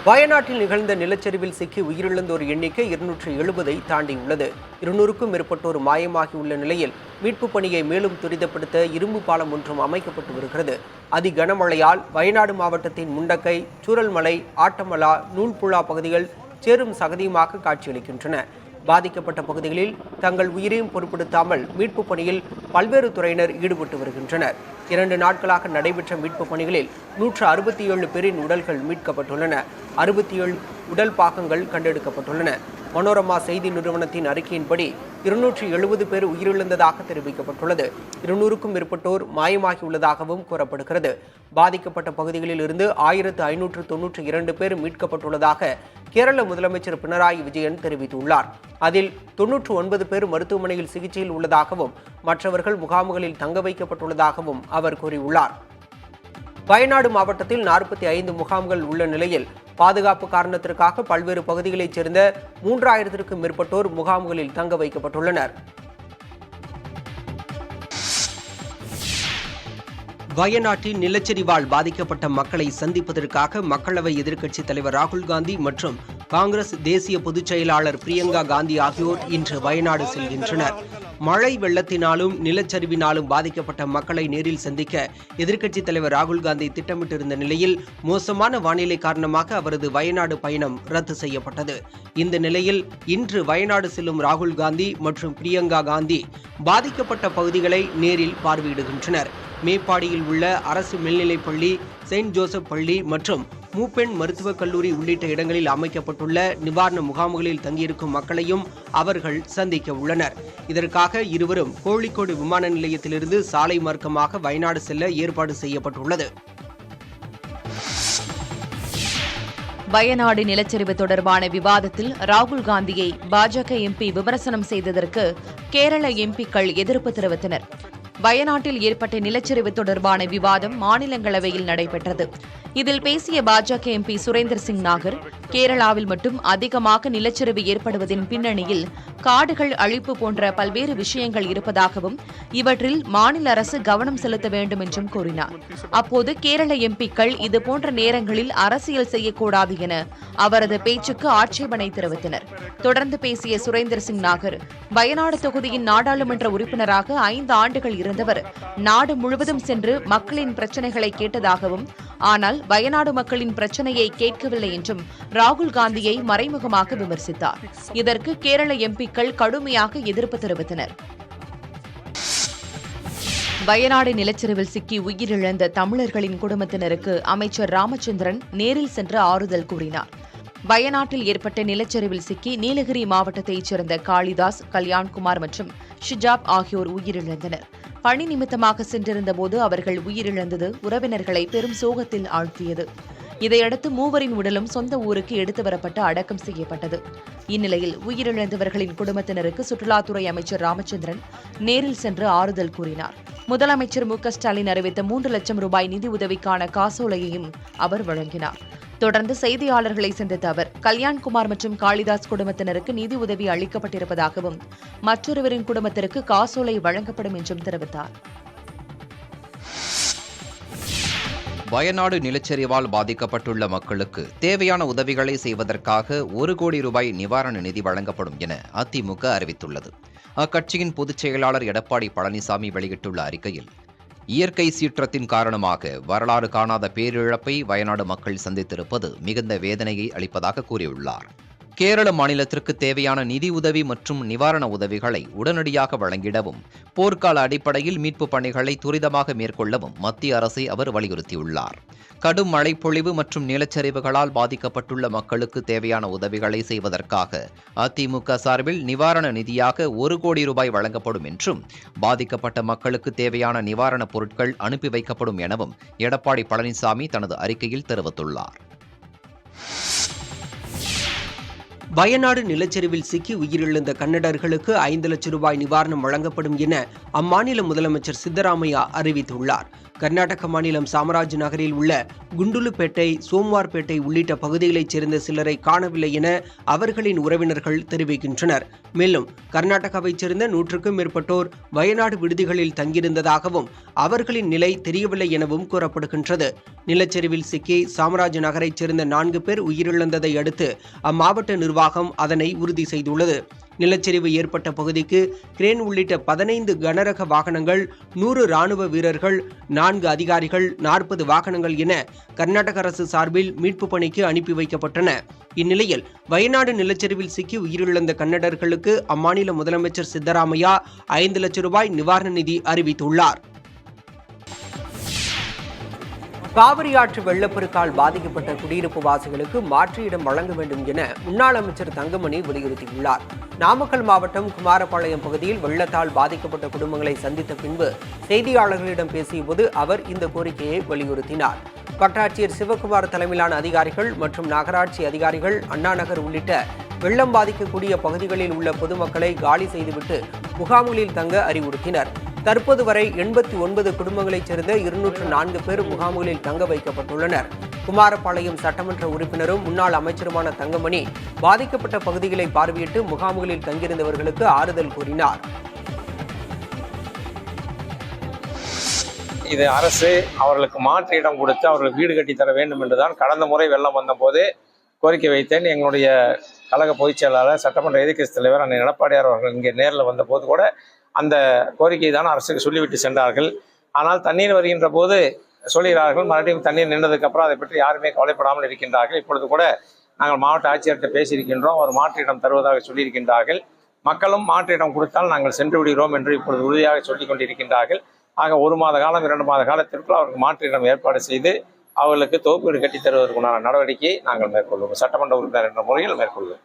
வயநாட்டில் நிகழ்ந்த நிலச்சரிவில் சிக்கி உயிரிழந்தோர் எண்ணிக்கை 270ஐ தாண்டியுள்ளது. 200க்கும் மேற்பட்டோர் மாயமாகியுள்ள நிலையில் மீட்புப் பணியை மேலும் துரிதப்படுத்த இரும்பு பாலம் ஒன்றும் அமைக்கப்பட்டு வருகிறது. அதிகனமழையால் வயநாடு மாவட்டத்தின் முண்டக்கை, சூரல்மலை, ஆட்டமலா, நூல்புழா பகுதிகள் சேரும் சகதியுமாக காட்சியளிக்கின்றன. பாதிக்கப்பட்ட பகுதிகளில் தங்கள் உயிரையும் பொருட்படுத்தாமல் மீட்புப் பணியில் பல்வேறு துறையினர் ஈடுபட்டு வருகின்றனர். 2 நாட்களாக நடைபெற்ற மீட்புப் பணிகளில் 167 பேரின் உடல்கள் மீட்கப்பட்டுள்ளன. 67 உடல் பாகங்கள் கண்டெடுக்கப்பட்டுள்ளன. மனோரமா செய்தி நிறுவனத்தின் அறிக்கையின்படி 270 பேர் உயிரிழந்ததாக தெரிவிக்கப்பட்டுள்ளது. 200க்கும் மேற்பட்டோர் மாயமாகியுள்ளதாகவும் கூறப்படுகிறது. பாதிக்கப்பட்ட பகுதிகளில் இருந்து 1592 பேர் மீட்கப்பட்டுள்ளதாக கேரள முதலமைச்சர் பினராயி விஜயன் தெரிவித்துள்ளார். அதில் 99 பேர் மருத்துவமனையில் சிகிச்சையில் உள்ளதாகவும் மற்றவர்கள் முகாம்களில் தங்க வைக்கப்பட்டுள்ளதாகவும் அவர் கூறியுள்ளார். வயநாடு மாவட்டத்தில் 45 முகாம்கள் உள்ள நிலையில் பாதுகாப்பு காரணத்திற்காக பல்வேறு பகுதிகளைச் சேர்ந்த 3000க்கும் மேற்பட்டோர் முகாம்களில் தங்க வைக்கப்பட்டுள்ளனர். வயநாட்டில் நிலச்சரிவால் பாதிக்கப்பட்ட மக்களை சந்திப்பதற்காக மக்களவை எதிர்க்கட்சித் தலைவர் ராகுல் காந்தி மற்றும் காங்கிரஸ் தேசிய பொதுச் செயலாளர் பிரியங்கா காந்தி ஆகியோர் இன்று வயநாடு செல்கின்றனர். மழை வெள்ளத்தினாலும் நிலச்சரிவினாலும் பாதிக்கப்பட்ட மக்களை நேரில் சந்திக்க எதிர்க்கட்சித் தலைவர் ராகுல் காந்தி திட்டமிட்டிருந்த நிலையில் மோசமான வானிலை காரணமாக அவரது வயநாடு பயணம் ரத்து செய்யப்பட்டது. இந்த நிலையில் இன்று வயநாடு செல்லும் ராகுல் காந்தி மற்றும் பிரியங்கா காந்தி பாதிக்கப்பட்ட பகுதிகளை நேரில் பார்வையிடுகின்றனர். மேப்பாடியில் உள்ள அரசு மேல்நிலைப்பள்ளி, செயின்ட் ஜோசப் பள்ளி மற்றும் மூப்பெண் மருத்துவக் கல்லூரி உள்ளிட்ட இடங்களில் அமைக்கப்பட்டுள்ள நிவாரண முகாம்களில் தங்கியிருக்கும் மக்களையும் அவர்கள் சந்திக்க உள்ளனர். இதற்காக இருவரும் கோழிக்கோடு விமான நிலையத்திலிருந்து சாலை மார்க்கமாக வயநாடு செல்ல ஏற்பாடு செய்யப்பட்டுள்ளது. வயநாடு நிலச்சரிவு தொடர்பான விவாதத்தில் ராகுல் காந்தியை பாஜக எம்பி விமர்சனம் செய்ததற்கு கேரள எம்பிக்கள் எதிர்ப்பு தெரிவித்தனர். வயநாட்டில் ஏற்பட்ட நிலச்சரிவு தொடர்பான விவாதம் மாநிலங்களவையில் நடைபெற்றது. இதில் பேசிய பாஜக எம்பி சுரேந்தர் சிங் நாகர், கேரளாவில் மட்டும் அதிகமாக நிலச்சரிவு ஏற்படுவதின் பின்னணியில் காடுகள் அழிப்பு போன்ற பல்வேறு விஷயங்கள் இருப்பதாகவும் இவற்றில் மாநில அரசு கவனம் செலுத்த வேண்டும் என்றும் கூறினார். அப்போது கேரள எம்பிக்கள் இதுபோன்ற நேரங்களில் அரசியல் செய்யக்கூடாது என அவரது பேச்சுக்கு ஆட்சேபனை தெரிவித்தனர். தொடர்ந்து பேசிய சுரேந்தர் சிங் நாகர், வயநாடு தொகுதியின் நாடாளுமன்ற உறுப்பினராக 5 ஆண்டுகள் இருந்தவர் நாடு முழுவதும் சென்று மக்களின் பிரச்சினைகளை கேட்டதாகவும், ஆனால் வயநாடு மக்களின் பிரச்சனையை கேட்கவில்லை என்றும் ராகுல் காந்தியை மறைமுகமாக விமர்சித்தார். இதற்கு கேரள எம்பிக்கள் கடுமையாக எதிர்ப்பு தெரிவித்தனர். வயநாடு நிலச்சரிவில் சிக்கி உயிரிழந்த தமிழர்களின் குடும்பத்தினருக்கு அமைச்சர் ராமச்சந்திரன் நேரில் சென்று ஆறுதல் கூறினார். வயநாட்டில் ஏற்பட்ட நிலச்சரிவில் சிக்கி நீலகிரி மாவட்டத்தைச் சேர்ந்த காளிதாஸ், கல்யாண்குமார் மற்றும் ஷிஜாப் ஆகியோர் உயிரிழந்தனர். பணி நிமித்தமாக சென்றிருந்தபோது அவர்கள் உயிரிழந்தது உறவினர்களை பெரும் சோகத்தில் ஆழ்த்தியது. இதையடுத்து மூவரின் உடலும் சொந்த ஊருக்கு எடுத்து வரப்பட்டு அடக்கம் செய்யப்பட்டது. இந்நிலையில் உயிரிழந்தவர்களின் குடும்பத்தினருக்கு சுற்றுலாத்துறை அமைச்சர் ராமச்சந்திரன் நேரில் சென்று ஆறுதல் கூறினார். முதலமைச்சர் மு.க.ஸ்டாலின் அறிவித்த 3 லட்சம் ரூபாய் நிதி உதவிக்கான காசோலையையும் அவர் வழங்கினார். தொடர்ந்து செய்தியாளர்களை சந்தித்த அவர், கல்யாண்குமார் மற்றும் காளிதாஸ் குடும்பத்தினருக்கு நிதி உதவி அளிக்கப்பட்டிருப்பதாகவும் மற்றொருவரின் குடும்பத்திற்கு காசோலை வழங்கப்படும் என்றும் தெரிவித்தார். வயநாடு நிலச்சரிவால் பாதிக்கப்பட்டுள்ள மக்களுக்கு தேவையான உதவிகளை செய்வதற்காக 1 கோடி ரூபாய் நிவாரண நிதி வழங்கப்படும் என அதிமுக அறிவித்துள்ளது. அக்கட்சியின் பொதுச் செயலாளர் எடப்பாடி பழனிசாமி வெளியிட்டுள்ள அறிக்கையில், இயற்கை சீற்றத்தின் காரணமாக வரலாறு காணாத பேரிழப்பை வயநாடு மக்கள் சந்தித்திருப்பது மிகுந்த வேதனையை அளிப்பதாக கூறியுள்ளார். கேரள மாநிலத்திற்கு தேவையான நிதி உதவி மற்றும் நிவாரண உதவிகளை உடனடியாக வழங்கிடவும், போர்க்கால அடிப்படையில் மீட்புப் பணிகளை துரிதமாக மேற்கொள்ளவும் மத்திய அரசை அவர் வலியுறுத்தியுள்ளார். கடும் மழைப்பொழிவு மற்றும் நிலச்சரிவுகளால் பாதிக்கப்பட்டுள்ள மக்களுக்கு தேவையான உதவிகளை செய்வதற்காக அதிமுக சார்பில் நிவாரண நிதியாக 1 கோடி ரூபாய் வழங்கப்படும் என்றும், பாதிக்கப்பட்ட மக்களுக்கு தேவையான நிவாரணப் பொருட்கள் அனுப்பி வைக்கப்படும் எனவும் எடப்பாடி பழனிசாமி தனது அறிக்கையில் தெரிவித்துள்ளார். வயநாடு நிலச்சரிவில் சிக்கி உயிரிழந்த கன்னடர்களுக்கு 5 லட்சம் ரூபாய் நிவாரணம் வழங்கப்படும் என அம்மாநில முதலமைச்சர் சித்தராமையா அறிவித்துள்ளார். கர்நாடக மாநிலம் சாமராஜ் நகரில் உள்ள குண்டுலுப்பேட்டை, சோம்வார்பேட்டை உள்ளிட்ட பகுதிகளைச் சேர்ந்த சிலரை காணவில்லை என அவர்களின் உறவினர்கள் தெரிவிக்கின்றனர். மேலும் கர்நாடகாவைச் சேர்ந்த 100க்கும் மேற்பட்டோர் வயநாடு விடுதிகளில் தங்கியிருந்ததாகவும் அவர்களின் நிலை தெரியவில்லை எனவும் கூறப்படுகின்றது. நிலச்சரிவில் சிக்கி சாமராஜ் நகரைச் சேர்ந்த 4 பேர் உயிரிழந்ததை அடுத்து அம்மாவட்ட நிர்வாகம் அதனை உறுதி செய்துள்ளது. நிலச்சரிவு ஏற்பட்ட பகுதிக்கு கிரேன் உள்ளிட்ட 15 கனரக வாகனங்கள், 100 ராணுவ வீரர்கள், 4 அதிகாரிகள், 40 வாகனங்கள் என கர்நாடக அரசு சார்பில் மீட்பு பணிக்கு அனுப்பி வைக்கப்பட்டன. இந்நிலையில் வயநாடு நிலச்சரிவில் சிக்கி உயிரிழந்த கன்னடர்களுக்கு அம்மாநில முதலமைச்சர் சித்தராமையா 5 லட்சம் ரூபாய் நிவாரண நிதி அறிவித்துள்ளார். காவிரி ஆற்று வெள்ளப்பெருக்கால் பாதிக்கப்பட்ட குடியிருப்பு வாசிகளுக்கு மாற்று இடம் வழங்க வேண்டும் என முன்னாள் அமைச்சர் தங்கமணி வலியுறுத்தியுள்ளார். நாமக்கல் மாவட்டம் குமாரபாளையம் பகுதியில் வெள்ளத்தால் பாதிக்கப்பட்ட குடும்பங்களை சந்தித்த பின்பு செய்தியாளர்களிடம் பேசியபோது அவர் இந்த கோரிக்கையை வலியுறுத்தினார். வட்டாட்சியர் சிவகுமார் தலைமையிலான அதிகாரிகள் மற்றும் நகராட்சி அதிகாரிகள் அண்ணாநகர் உள்ளிட்ட வெள்ளம் பாதிக்கக்கூடிய பகுதிகளில் உள்ள பொதுமக்களை காலி செய்துவிட்டு முகாம்களில் தங்க அறிவுறுத்தினர். தற்போது வரை 89 குடும்பங்களைச் சேர்ந்த 204 பேர் முகாம்களில் தங்க வைக்கப்பட்டுள்ளனர். குமாரபாளையம் சட்டமன்ற உறுப்பினரும் முன்னாள் அமைச்சருமான தங்கமணி பாதிக்கப்பட்ட பகுதிகளை பார்வையிட்டு முகாம்களில் தங்கியிருந்தவர்களுக்கு ஆறுதல் கூறினார். இது அரசு அவர்களுக்கு மாற்று இடம் கொடுத்து அவர்களுக்கு வீடு கட்டி தர வேண்டும் என்றுதான் கடந்த முறை வெள்ளம் வந்த போது கோரிக்கை வைத்தேன். எங்களுடைய கழக பொதுச் செயலாளர், சட்டமன்ற எதிர்க்கட்சி தலைவர் அண்ணன் எடப்பாடியார் அவர்கள் இங்கே நேரில் வந்த போது கூட அந்த கோரிக்கை தான் அரசுக்கு சொல்லிவிட்டு சென்றார்கள். ஆனால் தண்ணீர் வருகின்ற போது சொல்கிறார்கள், மறுபடியும் தண்ணீர் நின்றதுக்கு அப்புறம் அதை பற்றி யாருமே கவலைப்படாமல் இருக்கின்றார்கள். இப்பொழுது கூட நாங்கள் மாவட்ட ஆட்சியர்கிட்ட பேசியிருக்கின்றோம். அவர் மாற்று இடம் தருவதாக சொல்லியிருக்கின்றார்கள். மக்களும் மாற்று இடம் கொடுத்தால் நாங்கள் சென்று விடுகிறோம் என்று இப்பொழுது உறுதியாக சொல்லிக் கொண்டிருக்கின்றார்கள். ஆக 1 மாத காலம் 2 மாத காலத்திற்குள் அவருக்கு மாற்று இடம் ஏற்பாடு செய்து அவர்களுக்கு தொகுப்பு வீடு கட்டித் தருவதற்குண்டான நடவடிக்கையை நாங்கள் மேற்கொள்வோம். சட்டமன்ற உறுப்பினர் என்ற முறையில் மேற்கொள்வோம்.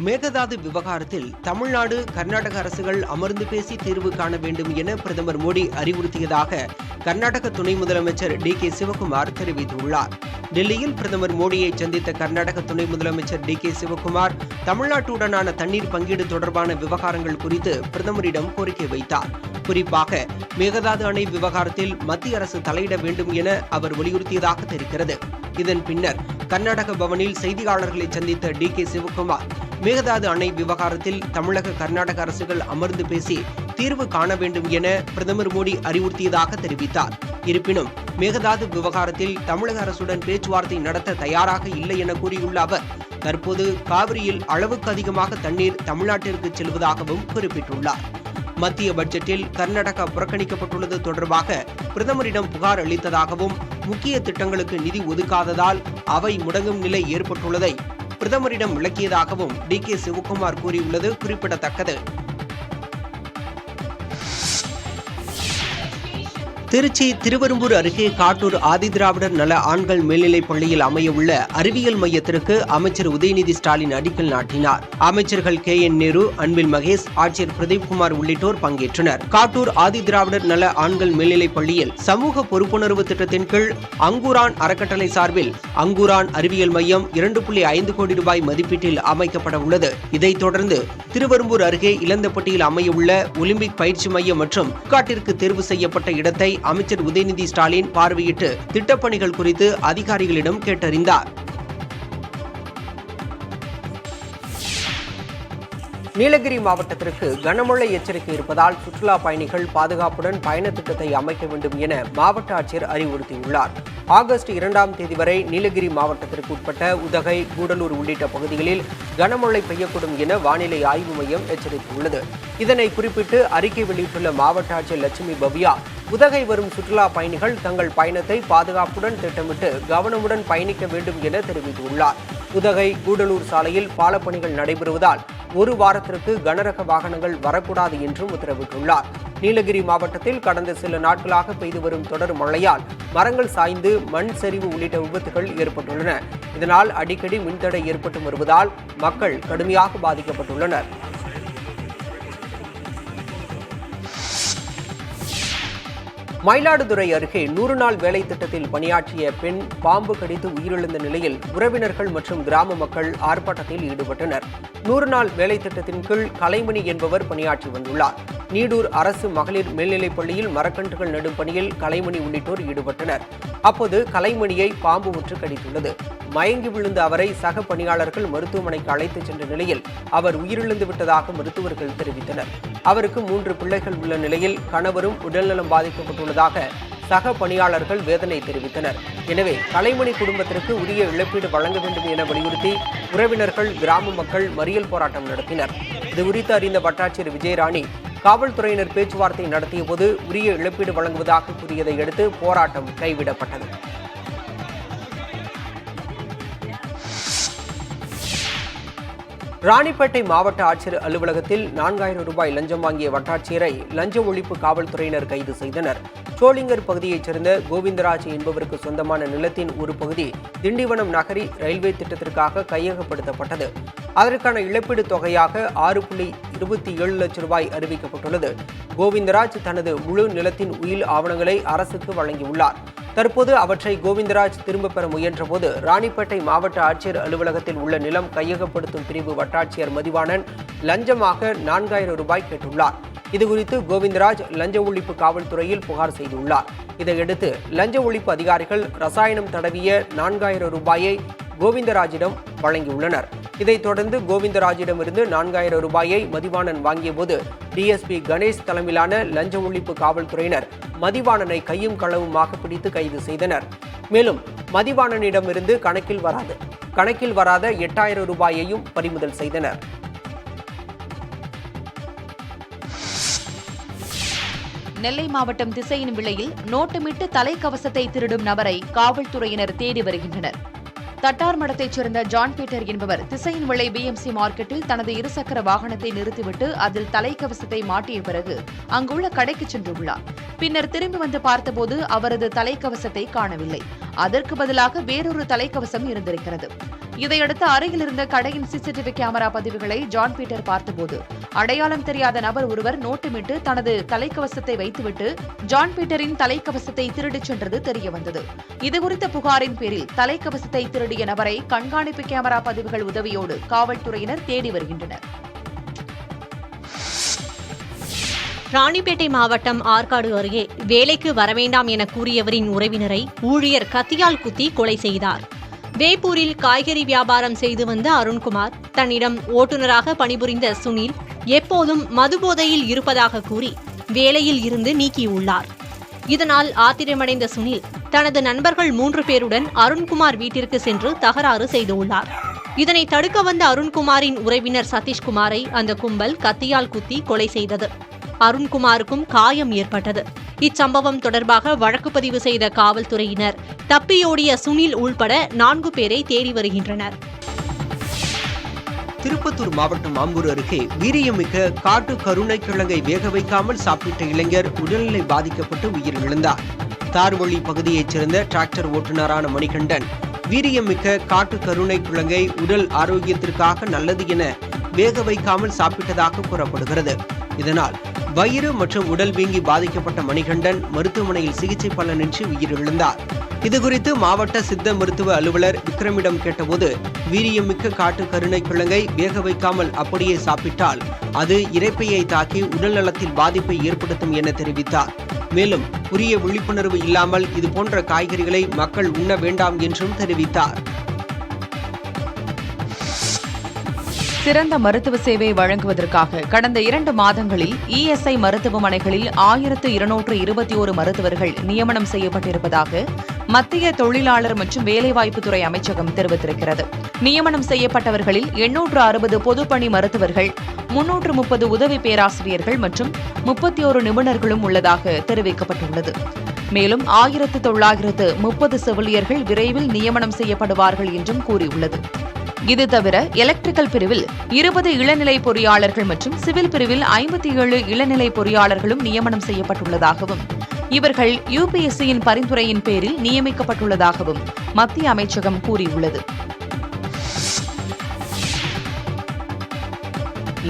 மேகதாது விவகாரத்தில் தமிழ்நாடு, கர்நாடக அரசுகள் அமர்ந்து பேசி தீர்வு காண வேண்டும் என பிரதமர் மோடி அறிவுறுத்தியதாக கர்நாடக துணை முதலமைச்சர் DK சிவகுமார் தெரிவித்துள்ளார். டெல்லியில் பிரதமர் மோடியை சந்தித்த கர்நாடக துணை முதலமைச்சர் DK சிவகுமார் தமிழ்நாட்டுடனான தண்ணீர் பங்கீடு தொடர்பான விவகாரங்கள் குறித்து பிரதமரிடம் கோரிக்கை வைத்தார். குறிப்பாக மேகதாது அணை விவகாரத்தில் மத்திய அரசு தலையிட வேண்டும் என அவர் வலியுறுத்தியதாக தெரிகிறது. இதன் பின்னர் கர்நாடக பவனில் செய்தியாளர்களை சந்தித்த DK சிவகுமார் மேகதாது அணை விவகாரத்தில் தமிழக, கர்நாடக அரசுகள் அமர்ந்து பேசி தீர்வு காண வேண்டும் என பிரதமர் மோடி அறிவுறுத்தியதாக தெரிவித்தார். இருப்பினும் மேகதாது விவகாரத்தில் தமிழக அரசுடன் பேச்சுவார்த்தை நடத்த தயாராக இல்லை என கூறியுள்ள அவர் தற்போது காவிரியில் அளவுக்கு அதிகமாக தண்ணீர் தமிழ்நாட்டிற்கு செல்வதாகவும் குறிப்பிட்டுள்ளார். மத்திய பட்ஜெட்டில் கர்நாடகா புறக்கணிக்கப்பட்டுள்ளது தொடர்பாக பிரதமரிடம் புகார் அளித்ததாகவும், முக்கிய திட்டங்களுக்கு நிதி ஒதுக்காததால் அவை முடங்கும் நிலை ஏற்பட்டுள்ளதை பிரதமரிடம் விளக்கியதாகவும் DK சிவகுமார் கூறியுள்ளது குறிப்பிடத்தக்கது. திருச்சி திருவெரும்பூர் அருகே காட்டூர் ஆதிதிராவிடர் நல ஆண்கள் மேல்நிலைப் பள்ளியில் அமையவுள்ள அறிவியல் மையத்திற்கு அமைச்சர் உதயநிதி ஸ்டாலின் அடிக்கல் நாட்டினார். அமைச்சர்கள் KN நேரு, அன்பில் மகேஷ், ஆட்சியர் பிரதீப்குமார் உள்ளிட்டோர் பங்கேற்றனர். காட்டூர் ஆதிதிராவிடர் நல ஆண்கள் மேல்நிலைப் பள்ளியில் சமூக பொறுப்புணர்வு திட்டத்தின் கீழ் அங்கூரான் அறக்கட்டளை சார்பில் அங்கூரான் அறிவியல் மையம் 2.5 கோடி ரூபாய் மதிப்பீட்டில் அமைக்கப்பட உள்ளது. இதைத் தொடர்ந்து திருவெரும்பூர் அருகே இளந்தப்பட்டியில் அமையவுள்ள ஒலிம்பிக் பயிற்சி மையம் மற்றும் காட்டிற்கு தேர்வு செய்யப்பட்ட இடத்தை அமைச்சர் உதயநிதி ஸ்டாலின் பார்வையிட்டு திட்டப்பணிகள் குறித்து அதிகாரிகளிடம் கேட்டறிந்தார். நீலகிரி மாவட்டத்திற்கு கனமழை எச்சரிக்கை இருப்பதால் சுற்றுலா பயணிகள் பாதுகாப்புடன் பயண திட்டத்தை அமைக்க வேண்டும் என மாவட்ட ஆட்சியர் அறிவுறுத்தியுள்ளார். ஆகஸ்ட் 2ஆம் தேதி வரை நீலகிரி மாவட்டத்திற்கு உட்பட்ட உதகை, கூடலூர் உள்ளிட்ட பகுதிகளில் கனமழை பெய்யக்கூடும் என வானிலை ஆய்வு மையம் எச்சரித்துள்ளது. இதனை குறிப்பிட்டு அறிக்கை வெளியிட்டுள்ள மாவட்ட ஆட்சியர் லட்சுமி பவ்யா, உதகை வரும் சுற்றுலா பயணிகள் தங்கள் பயணத்தை பாதுகாப்புடன் திட்டமிட்டு கவனமுடன் பயணிக்க வேண்டும் என தெரிவித்துள்ளார். உதகை, கூடலூர் சாலையில் பாலப்பணிகள் நடைபெறுவதால் 1 வாரத்திற்கு கனரக வாகனங்கள் வரக்கூடாது என்றும் உத்தரவிட்டுள்ளார். நீலகிரி மாவட்டத்தில் கடந்த சில நாட்களாக பெய்து வரும் தொடர் மழையால் மரங்கள் சாய்ந்து மண் சரிவு உள்ளிட்ட விபத்துகள் ஏற்பட்டுள்ளன. இதனால் அடிக்கடி மின்தடை ஏற்பட்டு வருவதால் மக்கள் கடுமையாக பாதிக்கப்பட்டுள்ளனர். மயிலாடுதுறை அருகே 100 நாள் வேலை திட்டத்தில் பணியாற்றிய பெண் பாம்பு கடித்து உயிரிழந்த நிலையில் உறவினர்கள் மற்றும் கிராம மக்கள் ஆர்ப்பாட்டத்தில் ஈடுபட்டனர். 100 நாள் வேலை திட்டத்தின் கீழ் கலைமணி என்பவர் பணியாற்றி வந்துள்ளார். நீடூர் அரசு மகளிர் மேல்நிலைப் பள்ளியில் மரக்கன்றுகள் நடும் பணியில் கலைமணி உள்ளிட்டோர் ஈடுபட்டனர். அப்போது கலைமணியை பாம்பு ஒன்று கடித்துள்ளது. மயங்கி விழுந்த அவரை சக பணியாளர்கள் மருத்துவமனைக்கு அழைத்துச் சென்ற நிலையில் அவர் உயிரிழந்து விட்டதாக மருத்துவர்கள் தெரிவித்தனர். அவருக்கு 3 பிள்ளைகள் உள்ள நிலையில் கணவரும் உடல்நலம் பாதிக்கப்பட்டுள்ளதாக சக பணியாளர்கள் வேதனை தெரிவித்தனர். எனவே கலைமணி குடும்பத்திற்கு உரிய இழப்பீடு வழங்க வேண்டும் என வலியுறுத்தி உறவினர்கள், கிராம மக்கள் மறியல் போராட்டம் நடத்தினர். இதுகுறித்து அறிந்த வட்டாட்சியர் விஜயராணி காவல்துறையினர் பேச்சுவார்த்தை நடத்திய போது உரிய இழப்பீடு வழங்குவதாக கூறியதை அடுத்து போராட்டம் கைவிடப்பட்டது. ராணிப்பேட்டை மாவட்ட ஆட்சியர் அலுவலகத்தில் 4000 ரூபாய் லஞ்சம் வாங்கிய வட்டாட்சியரை லஞ்ச ஒழிப்பு காவல்துறையினர் கைது செய்தனர். சோளிங்கர் பகுதியைச் சேர்ந்த கோவிந்தராஜ் என்பவருக்கு சொந்தமான நிலத்தின் ஒரு பகுதி திண்டிவனம் நகரி ரயில்வே திட்டத்திற்காக கையகப்படுத்தப்பட்டது. அதற்கான இழப்பீடு தொகையாக 6.27 லட்சம் ரூபாய் அறிவிக்கப்பட்டுள்ளது. கோவிந்தராஜ் தனது முழு நிலத்தின் உயில் ஆவணங்களை அரசுக்கு வழங்கியுள்ளார். தற்போது அவற்றை கோவிந்தராஜ் திரும்பப் பெற முயன்றபோது ராணிப்பேட்டை மாவட்ட ஆட்சியர் அலுவலகத்தில் உள்ள நிலம் கையகப்படுத்தும் பிரிவு வட்டாட்சியர் மதிவாணன் லஞ்சமாக 4000 ரூபாய் கேட்டுள்ளார். இதுகுறித்து கோவிந்தராஜ் லஞ்ச ஒழிப்பு காவல்துறையில் புகார் செய்துள்ளார். இதையடுத்து லஞ்ச ஒழிப்பு அதிகாரிகள் ரசாயனம் தடவிய 4000 ரூபாயை கோவிந்தராஜிடம் வழங்கியுள்ளனர். இதைத் தொடர்ந்து கோவிந்தராஜிடமிருந்து 4000 ரூபாயை மதிவாணன் வாங்கியபோது டிஎஸ்பி கணேஷ் தலைமையிலான லஞ்ச ஒழிப்பு காவல்துறையினர் மதிவாணனை கையும் களவுமாக பிடித்து கைது செய்தனர். மேலும் மதிவாணனிடமிருந்து கணக்கில் வராத 8000 ரூபாயையும் பறிமுதல் செய்தனர். நெல்லை மாவட்டம் திசையின் விளையில் நோட்டமிட்டு தலைக்கவசத்தை திருடும் நபரை காவல்துறையினர் தேடி வருகின்றனர். தட்டார் மடத்தைச் சேர்ந்த ஜான் பீட்டர் என்பவர் திசையின் விளை பிஎம்சி மார்க்கெட்டில் தனது இருசக்கர வாகனத்தை நிறுத்திவிட்டு அதில் தலைக்கவசத்தை மாட்டிய பிறகு அங்குள்ள கடைக்கு சென்றுள்ளார். பின்னர் திரும்பி வந்து பார்த்தபோது அவரது தலைக்கவசத்தை காணவில்லை. அதற்கு பதிலாக வேறொரு தலைக்கவசம் இருந்திருக்கிறது. இதையடுத்து அருகில் இருந்த கடையின் சிசிடிவி கேமரா பதிவுகளை ஜான் பீட்டர் பார்த்தபோது அடையாளம் தெரியாத நபர் ஒருவர் நோட்டமிட்டு தனது தலைக்கவசத்தை வைத்துவிட்டு ஜான் பீட்டரின் தலைக்கவசத்தை திருடிச் சென்றது தெரியவந்தது. இதுகுறித்த புகாரின் பேரில் தலைக்கவசத்தை திருடிய நபரை கண்காணிப்பு கேமரா பதிவுகள் உதவியோடு காவல்துறையினர் தேடி வருகின்றனர். ராணிப்பேட்டை மாவட்டம் ஆற்காடு அருகே வேலைக்கு வரவேண்டாம் என கூறியவரின் உறவினரை ஊழியர் கத்தியால் குத்தி கொலை செய்தார். வேப்பூரில் காய்கறி வியாபாரம் செய்து வந்த அருண்குமார் தன்னிடம் ஓட்டுநராக பணிபுரிந்த சுனில் எப்போதும் மதுபோதையில் இருப்பதாக கூறி வேலையில் இருந்து நீக்கியுள்ளார். இதனால் ஆத்திரமடைந்த சுனில் தனது நண்பர்கள் 3 பேருடன் அருண்குமார் வீட்டிற்கு சென்று தகராறு செய்துள்ளார். இதனை தடுக்க வந்த அருண்குமாரின் உறவினர் சதீஷ்குமாரை அந்த கும்பல் கத்தியால் குத்தி கொலை செய்தது. அருண்குமாருக்கும் காயம் ஏற்பட்டது. இச்சம்பவம் தொடர்பாக வழக்கு பதிவு செய்த காவல்துறையினர் தப்பியோடிய சுனில் உள்பட 4 பேரை தேடி வருகின்றனர். திருப்பத்தூர் மாவட்டம் ஆம்பூர் அருகே வீரியமிக்க காட்டு கருணைக்கிழங்கை வேக வைக்காமல் சாப்பிட்ட இளைஞர் உடல்நிலை பாதிக்கப்பட்டு உயிரிழந்தார். தார்வழி பகுதியைச் சேர்ந்த டிராக்டர் ஓட்டுநரான மணிகண்டன் வீரியமிக்க காட்டு கருணைக்கிழங்கை உடல் ஆரோக்கியத்திற்காக நல்லது என வேக வைக்காமல் சாப்பிட்டதாக கூறப்படுகிறது. இதனால் வயிறு மற்றும் உடல் வீங்கி பாதிக்கப்பட்ட மணிகண்டன் மருத்துவமனையில் சிகிச்சை பலனின்றி உயிரிழந்தார். இதுகுறித்து மாவட்ட சித்த மருத்துவ அலுவலர் விக்ரமிடம் கேட்டபோது வீரியமிக்க காட்டு கருணைக்கிழங்கை வேக வைக்காமல் அப்படியே சாப்பிட்டால் அது இரைப்பையை தாக்கி உடல் நலத்தில் பாதிப்பை ஏற்படுத்தும் என தெரிவித்தார். மேலும் உரிய விழிப்புணர்வு இல்லாமல் இதுபோன்ற காய்கறிகளை மக்கள் உண்ண வேண்டாம் என்றும் தெரிவித்தார். சிறந்த மருத்துவ சேவை வழங்குவதற்காக கடந்த 2 மாதங்களில் இஎஸ்ஐ மருத்துவமனைகளில் 1221 மருத்துவர்கள் நியமனம் செய்யப்பட்டிருப்பதாக மத்திய தொழிலாளர் மற்றும் வேலைவாய்ப்புத்துறை அமைச்சகம் தெரிவித்திருக்கிறது. நியமனம் செய்யப்பட்டவர்களில் 860 பொதுப்பணி மருத்துவர்கள், 330 உதவி பேராசிரியர்கள் மற்றும் 31 நிபுணர்களும் உள்ளதாக தெரிவிக்கப்பட்டுள்ளது. மேலும் 1930 செவிலியர்கள் விரைவில் நியமனம் செய்யப்படுவார்கள் என்றும் கூறியுள்ளது. இது தவிர எலக்ட்ரிக்கல் பிரிவில் 20 இளநிலை பொறியாளர்கள் மற்றும் சிவில் பிரிவில் 57 இளநிலை பொறியாளர்களும் நியமனம் செய்யப்பட்டுள்ளதாகவும் இவர்கள் யுபிஎஸ்சியின் பரிந்துரையின் பேரில் நியமிக்கப்பட்டுள்ளதாகவும் மத்திய அமைச்சகம் கூறியுள்ளது.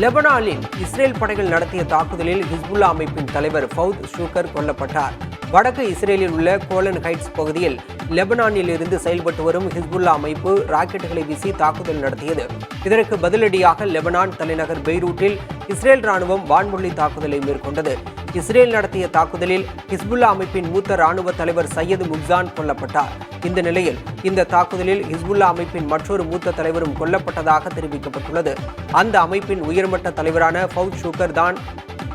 லெபனானில் இஸ்ரேல் படைகள் நடத்திய தாக்குதலில் ஹிஸ்புல்லா அமைப்பின் தலைவர் ஃபவுத் ஷூக்கர் கொல்லப்பட்டார். வடக்கு இஸ்ரேலில் உள்ள கோலன் ஹைட்ஸ் பகுதியில் லெபனானில் இருந்து செயல்பட்டு வரும் ஹிஸ்புல்லா அமைப்பு ராக்கெட்டுகளை வீசி தாக்குதல் நடத்தியது. இதற்கு பதிலடியாக லெபனான் தலைநகர் பெய்ரூட்டில் இஸ்ரேல் ராணுவம் வான்வழி தாக்குதலை மேற்கொண்டது. இஸ்ரேல் நடத்திய தாக்குதலில் ஹிஸ்புல்லா அமைப்பின் மூத்த ராணுவ தலைவர் சையது முக்சான் கொல்லப்பட்டார். இந்த நிலையில் இந்த தாக்குதலில் ஹிஸ்புல்லா அமைப்பின் மற்றொரு மூத்த தலைவரும் கொல்லப்பட்டதாக தெரிவிக்கப்பட்டுள்ளது. அந்த அமைப்பின் உயர்மட்ட தலைவரான ஃபவுத் ஷூக்கர் தான்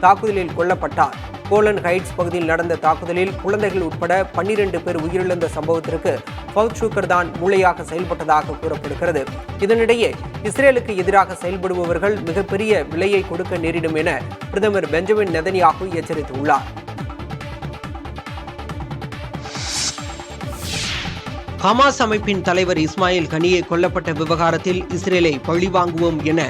தாக்குதலில் கொல்லப்பட்டார். கோலன் ஹைட்ஸ் பகுதியில் நடந்த தாக்குதலில் குழந்தைகள் உட்பட 12 பேர் உயிரிழந்த சம்பவத்திற்கு ஃபவுத் ஷூக்கர் தான் மூளையாக செயல்பட்டதாக கூறப்படுகிறது. இதனிடையே இஸ்ரேலுக்கு எதிராக செயல்படுபவர்கள் மிகப்பெரிய விலையை கொடுக்க நேரிடும் என பிரதமர் பெஞ்சமின் நெதன்யாகு எச்சரித்துள்ளார். ஹமாஸ் அமைப்பின் தலைவர் இஸ்மாயில் கனியே கொல்லப்பட்ட விவகாரத்தில் இஸ்ரேலை பழிவாங்குவோம் என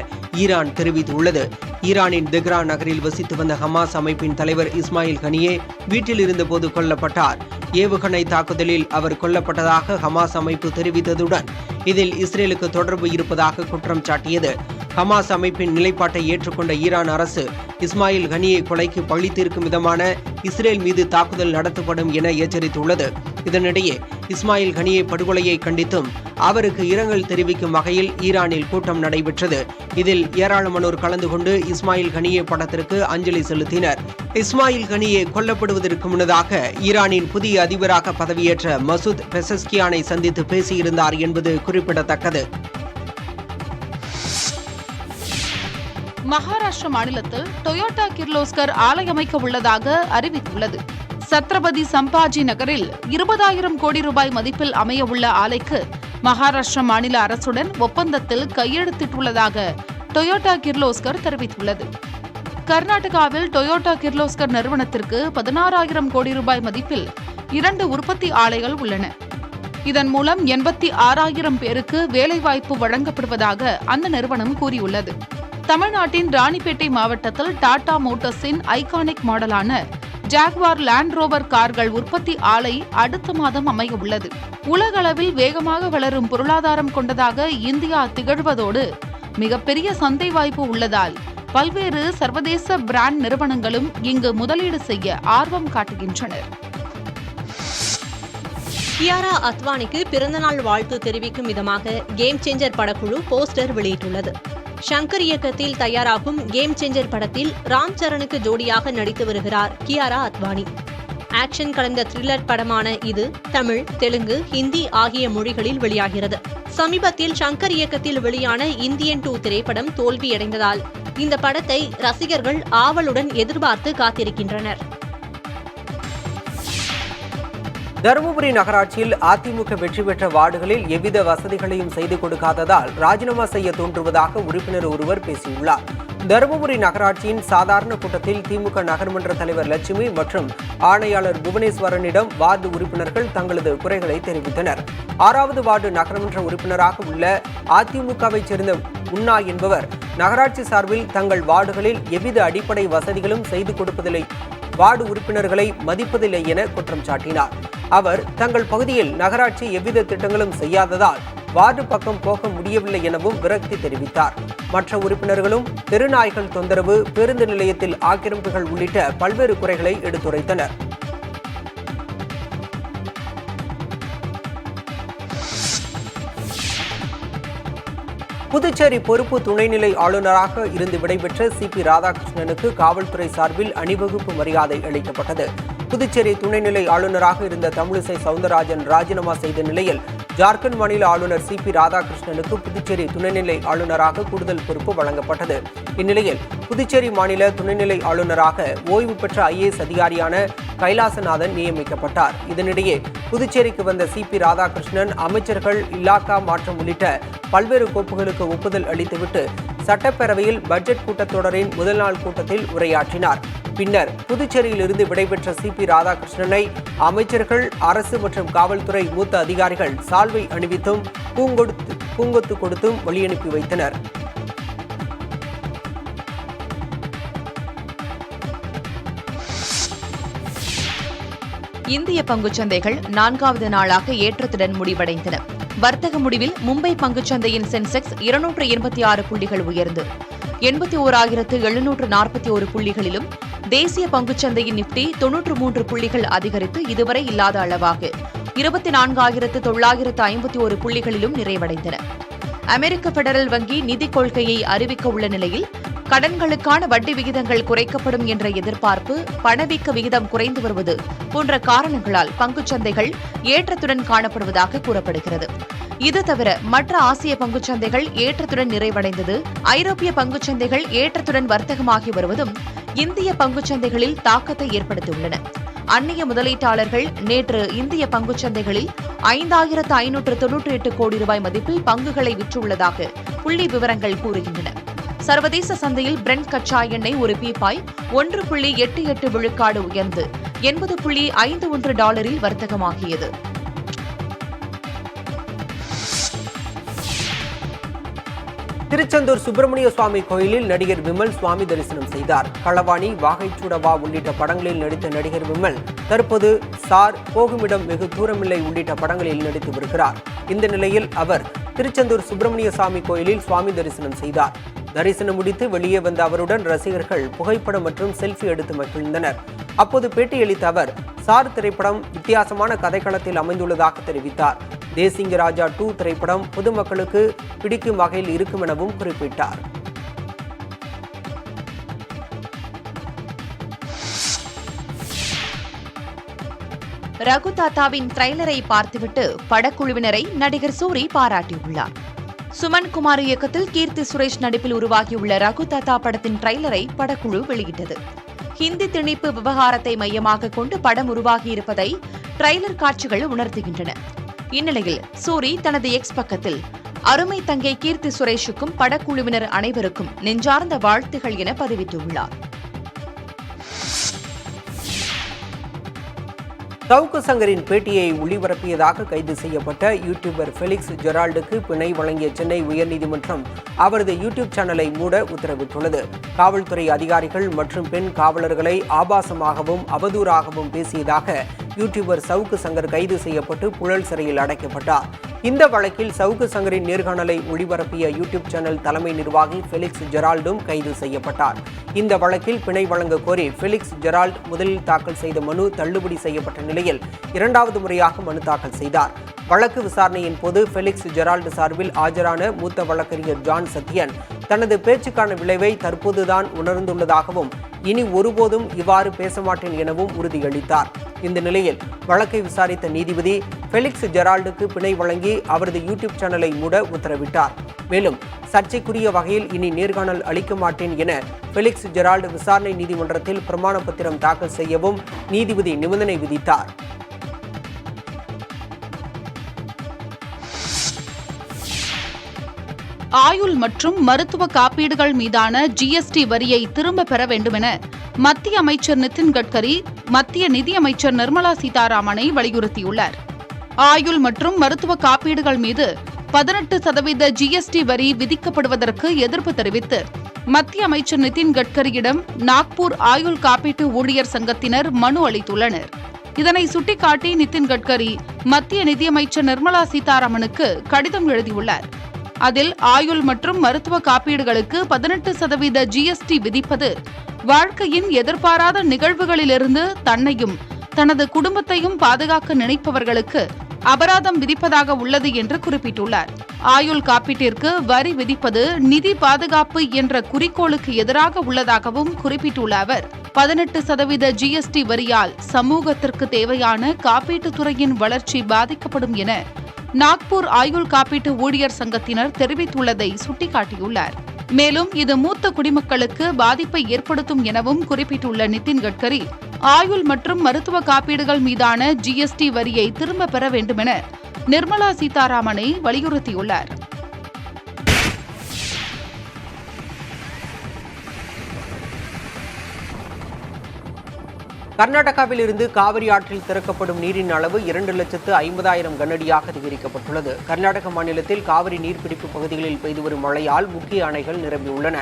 ஈரான் தெரிவித்துள்ளது. ஈரானின் தெஹ்ரான் நகரில் வசித்து வந்த ஹமாஸ் அமைப்பின் தலைவர் இஸ்மாயில் கனியே வீட்டில் இருந்தபோது கொல்லப்பட்டார். ஏவுகணை தாக்குதலில் அவர் கொல்லப்பட்டதாக ஹமாஸ் அமைப்பு தெரிவித்ததுடன் இதில் இஸ்ரேலுக்கு தொடர்பு இருப்பதாக குற்றம் சாட்டியது. ஹமாஸ் அமைப்பின் நிலைப்பாட்டை ஏற்றுக்கொண்ட ஈரான் அரசு இஸ்மாயில் கனியை கொலைக்கு பழி தீர்க்கும் விதமான இஸ்ரேல் மீது தாக்குதல் நடத்தப்படும் என எச்சரித்துள்ளது. இதனிடையே இஸ்மாயில் கனியை படுகொலையை கண்டித்தும் அவருக்கு இரங்கல் தெரிவிக்கும் வகையில் ஈரானில் கூட்டம் நடைபெற்றது. இதில் ஏராளமானோர் கலந்து கொண்டு இஸ்மாயில் கனியே படத்திற்கு அஞ்சலி செலுத்தினர். இஸ்மாயில் கனியே கொல்லப்படுவதற்கு முன்னதாக ஈரானின் புதிய அதிபராக பதவியேற்ற மசூத் பெசஸ்கியானை சந்தித்து பேசியிருந்தார் என்பது குறிப்பிடத்தக்கது. மகாராஷ்டிரா மாநிலத்தில் டொயோட்டா கிர்லோஸ்கர் ஆலை அமைக்க உள்ளதாக அறிவித்துள்ளது. சத்ரபதி சம்பாஜி நகரில் 20,000 கோடி ரூபாய் மதிப்பில் அமைய உள்ள ஆலைக்கு மகாராஷ்டிரா மாநில அரசுடன் ஒப்பந்தத்தில் கையெழுத்திட்டுள்ளதாக டொயோட்டா கிர்லோஸ்கர் தெரிவித்துள்ளது. கர்நாடகாவில் டொயோட்டா கிர்லோஸ்கர் நிறுவனத்திற்கு 16,000 கோடி ரூபாய் மதிப்பில் 2 உற்பத்தி ஆலைகள் உள்ளன. இதன் மூலம் 86,000 பேருக்கு வேலைவாய்ப்பு வழங்கப்படுவதாக அந்த நிறுவனம் கூறியுள்ளது. தமிழ்நாட்டின் ராணிப்பேட்டை மாவட்டத்தில் டாடா மோட்டார்ஸின் ஐகானிக் மாடலான ஜாக்வார் லேண்ட் ரோவர் கார்கள் உற்பத்தி ஆலை அடுத்த மாதம் அமைய உள்ளது. உலகளவில் வேகமாக வளரும் பொருளாதாரம் கொண்டதாக இந்தியா திகழ்வதோடு மிகப்பெரிய சந்தை வாய்ப்பு உள்ளதால் பல்வேறு சர்வதேச பிராண்ட் நிறுவனங்களும் இங்கு முதலீடு செய்ய ஆர்வம் காட்டுகின்றனர். கியாரா அத்வானிக்கு பிறந்தநாள் வாழ்த்து தெரிவிக்கும் விதமாக கேம் சேஞ்சர் படக்குழு போஸ்டர் வெளியிட்டுள்ளது. ஷங்கர் இயக்கத்தில் தயாராகும் கேம் சேஞ்சர் படத்தில் ராம் சரணுக்கு ஜோடியாக நடித்து வருகிறார் கியாரா அத்வானி. ஆக்ஷன் கலந்த த்ரில்லர் படமான இது தமிழ், தெலுங்கு, ஹிந்தி ஆகிய மொழிகளில் வெளியாகிறது. சமீபத்தில் ஷங்கர் இயக்கத்தில் வெளியான இந்தியன் 2 திரைப்படம் தோல்வியடைந்ததால் இந்த படத்தை ரசிகர்கள் ஆவலுடன் எதிர்பார்த்து காத்திருக்கின்றனர். தருமபுரி நகராட்சியில் அதிமுக வெற்றி பெற்ற வார்டுகளில் எவ்வித வசதிகளையும் செய்து கொடுக்காததால் ராஜினாமா செய்ய தோன்றுவதாக உறுப்பினர் ஒருவர் பேசியுள்ளார். தருமபுரி நகராட்சியின் சாதாரண கூட்டத்தில் திமுக நகர்மன்ற தலைவர் லட்சுமி மற்றும் ஆணையாளர் புவனேஸ்வரனிடம் வார்டு உறுப்பினர்கள் தங்களது குறைகளை தெரிவித்தனர். 6வது வார்டு நகர்மன்ற உறுப்பினராக உள்ள அதிமுகவைச் சேர்ந்த முன்னா என்பவர் நகராட்சி சார்பில் தங்கள் வார்டுகளில் எவ்வித அடிப்படை வசதிகளும் செய்து கொடுப்பதில்லை, வார்டு உறுப்பினர்களை மதிப்பதில்லை என குற்றம் சாட்டினார். அவர் தங்கள் பகுதியில் நகராட்சி எவ்வித திட்டங்களும் செய்யாததால் வார்டு பக்கம் போக முடியவில்லை எனவும் விரக்தி தெரிவித்தார். மற்ற உறுப்பினர்களும் தெருநாய்கள் தொந்தரவு, பேருந்து நிலையத்தில் ஆக்கிரமிப்புகள் உள்ளிட்ட பல்வேறு குறைகளை எடுத்துரைத்தனர். புதுச்சேரி பொறுப்பு துணைநிலை ஆளுநராக இருந்து விடைபெற்ற சிபி ராதாகிருஷ்ணனுக்கு காவல்துறை சார்பில் அணிவகுப்பு மரியாதை அளிக்கப்பட்டது. புதுச்சேரி துணைநிலை ஆளுநராக இருந்த தமிழிசை சவுந்தரராஜன் ராஜினாமா செய்த நிலையில் ஜார்க்கண்ட் மாநில ஆளுநர் சிபி ராதாகிருஷ்ணனுக்கு புதுச்சேரி துணைநிலை ஆளுநராக கூடுதல் பொறுப்பு வழங்கப்பட்டது. இந்நிலையில் புதுச்சேரி மாநில துணைநிலை ஆளுநராக ஓய்வு பெற்ற IAS அதிகாரியான கைலாசநாதன் நியமிக்கப்பட்டார். இதனிடையே புதுச்சேரிக்கு வந்த சிபி ராதாகிருஷ்ணன் அமைச்சர்கள் இலாக்கா மாற்றம் உள்ளிட்ட பல்வேறு கோப்புகளுக்கு ஒப்புதல் அளித்துவிட்டு சட்டப்பேரவையில் பட்ஜெட் கூட்டத்தொடரின் முதல் நாள் கூட்டத்தில் உரையாற்றினார். பின்னர் புதுச்சேரியில் இருந்து விடைபெற்ற சிபி ராதாகிருஷ்ணனை அமைச்சர்கள், அரசு மற்றும் காவல்துறை மூத்த அதிகாரிகள் சால்வை அணிவித்தும் பூங்கொத்து கொடுத்தும் வழியனுப்பி வைத்தனர். இந்திய பங்குச்சந்தைகள் 4வது நாளாக ஏற்றத்துடன் முடிவடைந்தன. வர்த்தக முடிவில் மும்பை பங்குச்சந்தையின் சென்செக்ஸ் 286 புள்ளிகள் உயர்ந்து 81,741 புள்ளிகளிலும், தேசிய பங்குச்சந்தையின் நிப்டி 93 புள்ளிகள் அதிகரித்து இதுவரை இல்லாத அளவாக 24,951 புள்ளிகளிலும் நிறைவடைந்தன. அமெரிக்க பெடரல் வங்கி நிதிக் கொள்கையை அறிவிக்க உள்ள நிலையில் கடன்களுக்கான வட்டி விகிதங்கள் குறைக்கப்படும் என்ற எதிர்பார்ப்பு, பணவீக்க விகிதம் குறைந்து வருவது போன்ற காரணங்களால் பங்குச்சந்தைகள் ஏற்றத்துடன் காணப்படுவதாக கூறப்படுகிறது. இது தவிர மற்ற ஆசிய பங்குச்சந்தைகள் ஏற்றத்துடன் நிறைவடைந்தது, ஐரோப்பிய பங்குச்சந்தைகள் ஏற்றத்துடன் வர்த்தகமாகி வருவதும் இந்திய பங்குச்சந்தைகளில் தாக்கத்தை ஏற்படுத்தியுள்ளன. அந்நிய முதலீட்டாளர்கள் நேற்று இந்திய பங்குச்சந்தைகளில் 5,598 கோடி ரூபாய் மதிப்பில் பங்குகளை விற்றுள்ளதாக புள்ளி விவரங்கள் கூறுகின்றன. சர்வதேச சந்தையில் பிரெண்ட் கச்சா எண்ணெய் ஒரு பீப்பாய் 1.88 விழுக்காடு உயர்ந்து $80.51 வர்த்தகமாகியது. திருச்செந்தூர் சுப்பிரமணிய சுவாமி கோயிலில் நடிகர் விமல் சுவாமி தரிசனம் செய்தார். களவாணி, வாகைச்சூடவா உள்ளிட்ட படங்களில் நடித்த நடிகர் விமல் தற்போது சார், போகுமிடம் வெகு தூரமில்லை உள்ளிட்ட படங்களில் நடித்து வருகிறார். இந்த நிலையில் அவர் திருச்செந்தூர் சுப்பிரமணிய சுவாமி கோயிலில் சுவாமி தரிசனம் செய்தார். தரிசனம் முடித்து வெளியே வந்த அவருடன் ரசிகர்கள் புகைப்படம் மற்றும் செல்ஃபி எடுத்து மகிழ்ந்தனர். அப்போது பேட்டியளித்த அவர், சார் திரைப்படம் வித்தியாசமான கதைக்களத்தில் அமைந்துள்ளதாக தெரிவித்தார். தேசிங்க ராஜா 2 திரைப்படம் பொதுமக்களுக்கு பிடிக்கும் வகையில் இருக்கும் எனவும் குறிப்பிட்டார். ரகு தாத்தாவின் ட்ரைலரை பார்த்துவிட்டு படக்குழுவினரை நடிகர் சூரி பாராட்டியுள்ளார். சுமன் குமார் இயக்கத்தில் கீர்த்தி சுரேஷ் நடிப்பில் உருவாகியுள்ள ரகு தாத்தா படத்தின் ட்ரைலரை படக்குழு வெளியிட்டது. ஹிந்தி திணிப்பு விவகாரத்தை மையமாக கொண்டு படம் உருவாகியிருப்பதை ட்ரைலர் காட்சிகள் உணர்த்துகின்றன. இந்நிலையில் சூரி தனது எக்ஸ் பக்கத்தில் அருமை தங்கை கீர்த்தி சுரேஷுக்கும் படக்குழுவினர் அனைவருக்கும் நெஞ்சார்ந்த வாழ்த்துகள் என பதிவிட்டுள்ளார். சவுக்கு சங்கரின் பேட்டியை ஒளிபரப்பியதாக கைது செய்யப்பட்ட யூடியூபர் ஃபெலிக்ஸ் ஜெரால்டுக்கு பிணை வழங்கிய சென்னை உயர்நீதிமன்றம் அவரது யூடியூப் சேனலை மூட உத்தரவிட்டுள்ளது. காவல்துறை அதிகாரிகள் மற்றும் பெண் காவலர்களை ஆபாசமாகவும் அவதூறாகவும் பேசியதாக யூடியூபர் சவுக்கு சங்கர் கைது செய்யப்பட்டு புழல் சிறையில் அடைக்கப்பட்டார். இந்த வழக்கில் சவுக்கு சங்கரின் நேர்காணலை ஒளிபரப்பிய யூடியூப் சேனல் தலைமை நிர்வாகி ஃபெலிக்ஸ் ஜெரால்டும் கைது செய்யப்பட்டார். இந்த வழக்கில் பிணை வழங்க கோரி ஃபெலிக்ஸ் ஜெரால்ட் முதலில் தாக்கல் செய்த மனு தள்ளுபடி செய்யப்பட்ட நிலையில் இரண்டாவது முறையாக மனு தாக்கல் செய்தார். வழக்கு விசாரணையின் போது ஃபெலிக்ஸ் ஜெரால்ட் சார்பில் ஆஜரான மூத்த வழக்கறிஞர் ஜான் சத்யன் தனது பேச்சுக்கான விளைவை தற்போதுதான் உணர்ந்துள்ளதாகவும் இனி ஒருபோதும் இவ்வாறு பேச மாட்டேன் எனவும் உறுதியளித்தார். இந்த நிலையில் வழக்கை விசாரித்த நீதிபதி ஃபெலிக்ஸ் ஜெரால்டுக்கு பிணை வழங்கி அவரது யூடியூப் சேனலை மூட உத்தரவிட்டார். மேலும் சர்ச்சைக்குரிய வகையில் இனி நேர்காணல் அளிக்க மாட்டேன் என ஃபெலிக்ஸ் ஜெரால்டு விசாரணை நீதிமன்றத்தில் பிரமாண பத்திரம் தாக்கல் செய்யவும் நீதிபதி நிபந்தனை விதித்தார். ஆயுள் மற்றும் மருத்துவ காப்பீடுகள் மீதான ஜிஎஸ்டி வரியை திரும்ப பெற வேண்டுமென மத்திய அமைச்சர் நிதின் கட்கரி மத்திய நிதியமைச்சர் நிர்மலா சீதாராமனை வலியுறுத்தியுள்ளார். ஆயுள் மற்றும் மருத்துவ காப்பீடுகள் மீது 18% ஜிஎஸ்டி வரி விதிக்கப்படுவதற்கு எதிர்ப்பு தெரிவித்து மத்திய அமைச்சர் நிதின் கட்கரியிடம் நாக்பூர் ஆயுள் காப்பீட்டு ஊழியர் சங்கத்தினர் மனு அளித்துள்ளனர். இதனை சுட்டிக்காட்டி நிதின் கட்கரி மத்திய நிதியமைச்சர் நிர்மலா சீதாராமனுக்கு கடிதம் எழுதியுள்ளார். அதில் ஆயுள் மற்றும் மருத்துவ காப்பீடுகளுக்கு 18% ஜிஎஸ்டி விதிப்பது வாழ்க்கையின் எதிர்பாராத நிகழ்வுகளிலிருந்து தன்னையும் தனது குடும்பத்தையும் பாதுகாக்க நினைப்பவர்களுக்கு அபராதம் விதிப்பதாக உள்ளது என்று குறிப்பிட்டுள்ளார். ஆயுள் காப்பீட்டிற்கு வரி விதிப்பது நிதி பாதுகாப்பு என்ற குறிக்கோளுக்கு எதிராக உள்ளதாகவும் குறிப்பிட்டுள்ள அவர் 18% ஜிஎஸ்டி வரியால் சமூகத்திற்கு தேவையான காப்பீட்டுத் துறையின் வளர்ச்சி பாதிக்கப்படும் என நாக்பூர் ஆயுள் காப்பீட்டு ஊழியர் சங்கத்தினர் தெரிவித்துள்ளதை சுட்டிக்காட்டியுள்ளார். மேலும் இது மூத்த குடிமக்களுக்கு பாதிப்பை ஏற்படுத்தும் எனவும் குறிப்பிட்டுள்ள நிதின் கட்கரி ஆயுள் மற்றும் மருத்துவ காப்பீடுகள் மீதான ஜிஎஸ்டி வரியை திரும்ப பெற வேண்டுமென நிர்மலா சீதாராமனை வலியுறுத்தியுள்ளார். கர்நாடகாவில் இருந்து காவிரி ஆற்றில் திறக்கப்படும் நீரின் அளவு 2,50,000 கனஅடியாக அதிகரிக்கப்பட்டுள்ளது. கர்நாடக மாநிலத்தில் காவிரி நீர்பிடிப்பு பகுதிகளில் பெய்து வரும் மழையால் முக்கிய அணைகள் நிரம்பியுள்ளன.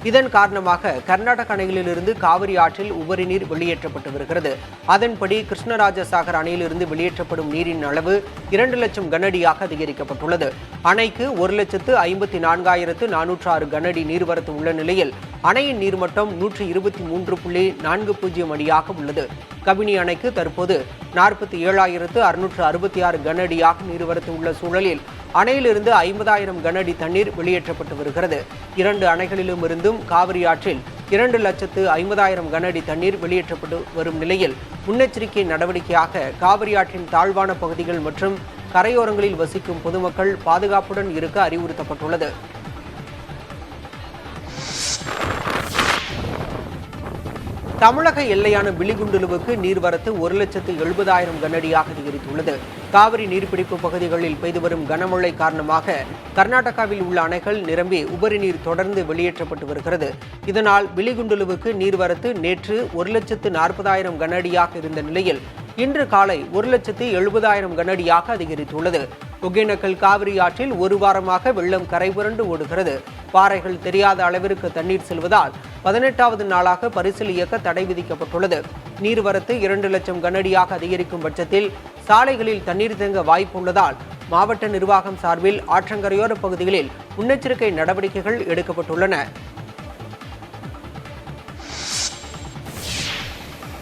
இதன் காரணமாக கர்நாடக அணைகளிலிருந்து காவிரி ஆற்றில் உபரி நீர் வெளியேற்றப்பட்டு வருகிறது. அதன்படி கிருஷ்ணராஜசாகர் அணையிலிருந்து வெளியேற்றப்படும் நீரின் அளவு 2 லட்சம் கனஅடியாக அதிகரிக்கப்பட்டுள்ளது. அணைக்கு 1,54,406 கனஅடி நீர்வரத்து உள்ள நிலையில் அணையின் நீர்மட்டம் 123.40 அடியாக உள்ளது. கபினி அணைக்கு தற்போது 47,666 கனஅடியாக நீர்வரத்து உள்ள சூழலில் அணையிலிருந்து 50,000 கனஅடி தண்ணீர் வெளியேற்றப்பட்டு வருகிறது. 2 அணைகளிலும் இருந்தும் காவிரி ஆற்றில் 2,50,000 கனஅடி தண்ணீர் வெளியேற்றப்பட்டு வரும் நிலையில் முன்னெச்சரிக்கை நடவடிக்கையாக காவிரி ஆற்றின் தாழ்வான பகுதிகள் மற்றும் கரையோரங்களில் வசிக்கும் பொதுமக்கள் பாதுகாப்புடன் இருக்க அறிவுறுத்தப்பட்டுள்ளது. தமிழக எல்லையான பிலிகுண்டுலுவுக்கு நீர்வரத்து 1,70,000 கனஅடியாக அதிகரித்துள்ளது. காவிரி நீர்பிடிப்பு பகுதிகளில் பெய்து வரும் கனமழை காரணமாக கர்நாடகாவில் உள்ள அணைகள் நிரம்பி உபரி நீர் தொடர்ந்து வெளியேற்றப்பட்டு வருகிறது. இதனால் பிலிகுண்டுலுவுக்கு நீர்வரத்து நேற்று 1,40,000 கனஅடியாக இருந்த நிலையில் இன்று காலை 1,70,000 கனஅடியாக அதிகரித்துள்ளது. ஒகேனக்கல் காவிரி ஆற்றில் ஒரு வாரமாக வெள்ளம் கரைபுரண்டு ஓடுகிறது. பாறைகள் தெரியாத அளவிற்கு தண்ணீர் செல்வதால் 18வது நாளாக பரிசல் இயக்க தடை விதிக்கப்பட்டுள்ளது. நீர்வரத்து 2 லட்சம் கனஅடியாக அதிகரிக்கும் பட்சத்தில் சாலைகளில் தண்ணீர் தேங்க வாய்ப்பு உள்ளதால் மாவட்ட நிர்வாகம் சார்பில் ஆற்றங்கரையோர பகுதிகளில் முன்னெச்சரிக்கை நடவடிக்கைகள் எடுக்கப்பட்டுள்ளன.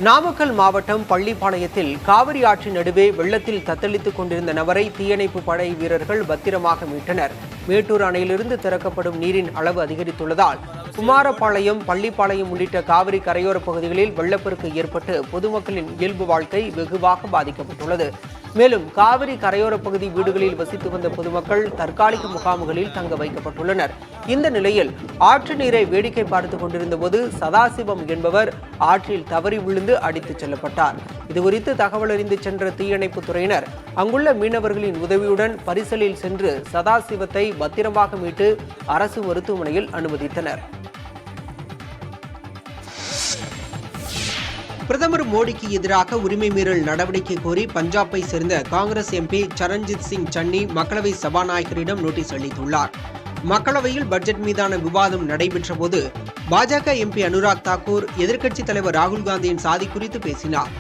நாமக்கல் மாவட்டம் பள்ளிப்பாளையத்தில் காவிரி ஆற்றின் நடுவே வெள்ளத்தில் தத்தளித்துக் கொண்டிருந்த நபரை தீயணைப்பு படை வீரர்கள் பத்திரமாக மீட்டனர். மேட்டூர் அணையிலிருந்து திறக்கப்படும் நீரின் அளவு அதிகரித்துள்ளதால் குமாரபாளையம், பள்ளிப்பாளையம் உள்ளிட்ட காவிரி கரையோர பகுதிகளில் வெள்ளப்பெருக்கு ஏற்பட்டு பொதுமக்களின் இயல்பு வாழ்க்கை வெகுவாக பாதிக்கப்பட்டுள்ளது. மேலும் காவிரி கரையோர பகுதி வீடுகளில் வசித்து வந்த பொதுமக்கள் தற்காலிக முகாம்களில் தங்க வைக்கப்பட்டுள்ளனர். இந்த நிலையில் ஆற்று நீரை வேடிக்கை பார்த்துக் கொண்டிருந்த போது சதாசிவம் என்பவர் ஆற்றில் தவறி விழுந்து அடித்துச் செல்லப்பட்டார். இதுகுறித்து தகவல் அறிந்து சென்ற தீயணைப்பு துறையினர் அங்குள்ள மீனவர்களின் உதவியுடன் பரிசலில் சென்று சதாசிவத்தை பத்திரமாக மீட்டு அரசு மருத்துவமனையில் அனுமதித்தனர். பிரதமர் மோடிக்கு எதிராக உரிமை மீறல் நடவடிக்கை கோரி பஞ்சாபை சேர்ந்த காங்கிரஸ் எம்பி சரண்ஜித் சிங் சன்னி மக்களவை சபாநாயகரிடம் நோட்டீஸ் அளித்துள்ளார். மக்களவையில் பட்ஜெட் மீதான விவாதம் நடைபெற்ற போது பாஜக எம்பி அனுராக் தாக்கூர் எதிர்க்கட்சித் தலைவர் ராகுல் காந்தியின் சாதி குறித்து பேசினார்.